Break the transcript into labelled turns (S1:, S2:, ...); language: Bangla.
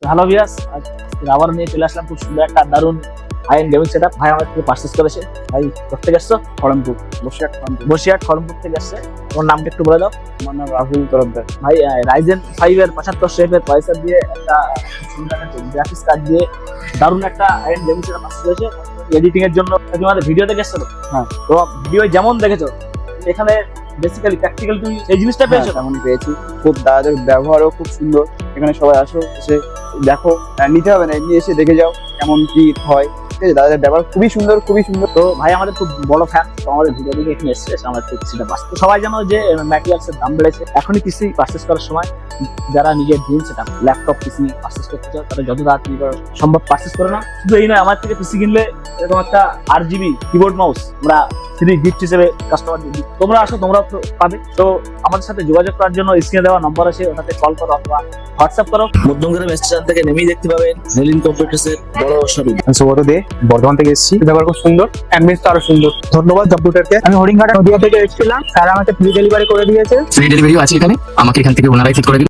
S1: হ্যালো ভিউয়ার্স, আবার নিয়ে চলে আসলাম খুব সুন্দর একটা দারুণ হাই-এন্ড গেমিং সেটআপ। ভাই আমার থেকে পারচেজ করেছে। ভাই কোথা থেকে আসছো?
S2: খড়মপুর,
S1: বসিরহাট খড়মপুর থেকে আসছে। তোমার নামটা একটু বলে দাও।
S2: আমার নাম রাহুল তরফদার।
S1: ভাই রাইজেন 5 এর 75 শেপের প্রসেসর দিয়ে একটা সুন্দর একটা গ্রাফিক্স কার্ড দিয়ে দারুণ একটা হাই-এন্ড গেমিং সেটআপ পারচেজ করেছে। এডিটিং এর জন্য তুমি আমাদের ভিডিও দেখে এসছো তো?
S2: হ্যাঁ।
S1: তো ভিডিও যেমন দেখেছো এখানে বেসিক্যালি প্র্যাকটিক্যালি তুমি এই জিনিসটা পেয়েছো।
S2: তেমন পেয়েছি। খুব দাদাদের ব্যবহারও খুব সুন্দর। এখানে সবাই আসো, এসে দেখো, নিতে হবে না, এমনি এসে দেখে যাও কেমন কি হয়। ঠিক আছে, দাদাদের ব্যবহার খুবই সুন্দর, খুবই সুন্দর।
S1: তো ভাই আমাদের খুব বড় ফ্যান, তো আমাদের ভিডিও দেখে এখানে এসেছে, আমাদের পিসিটা বাঁচতে। সবাই জানো যে ম্যাটেরিয়ালস এর দাম বেড়েছে। এখনই পিসি পারচেজ করার সময় যারা নিজের dream setup laptop PC purchase করতে চাও তারা যত তাড়াতাড়ি সম্ভব পারচেজ করে না। শুধু এই নয়, আমার থেকে পিসি কিনলে এরকম একটা 8GB কিবোর্ড মাউস আমরা ফ্রি গিফট হিসেবে কাস্টমার দিই। তোমরা আসো, তোমরাও পাবে। তো আমাদের সাথে যোগাযোগ করার জন্য স্ক্রিনে দেওয়া নম্বর আছে, ওটাতে কল করো অথবা হোয়াটসঅ্যাপ করো। মধ্যমগ্রাম স্টেশন থেকে নেমেই দেখতে পাবেন নেলিন কম্পিউটার্সের বড় শোরুম।
S3: সুগত দে বর্ধমান থেকে এসেছি। ব্যবহার খুব সুন্দর, অ্যাম্বিয়েন্স আরো সুন্দর। ধন্যবাদ কম্পিউটারকে। আমি হরিণঘাটা নদিয়া থেকে এসেছিলাম, স্যার আমাকে ফ্রি ডেলিভারি করে দিয়েছে।
S4: ফ্রি ডেলিভারিও আছে এখানে, আমাকে এখান থেকে ওনারাই ঠিক করে দিল।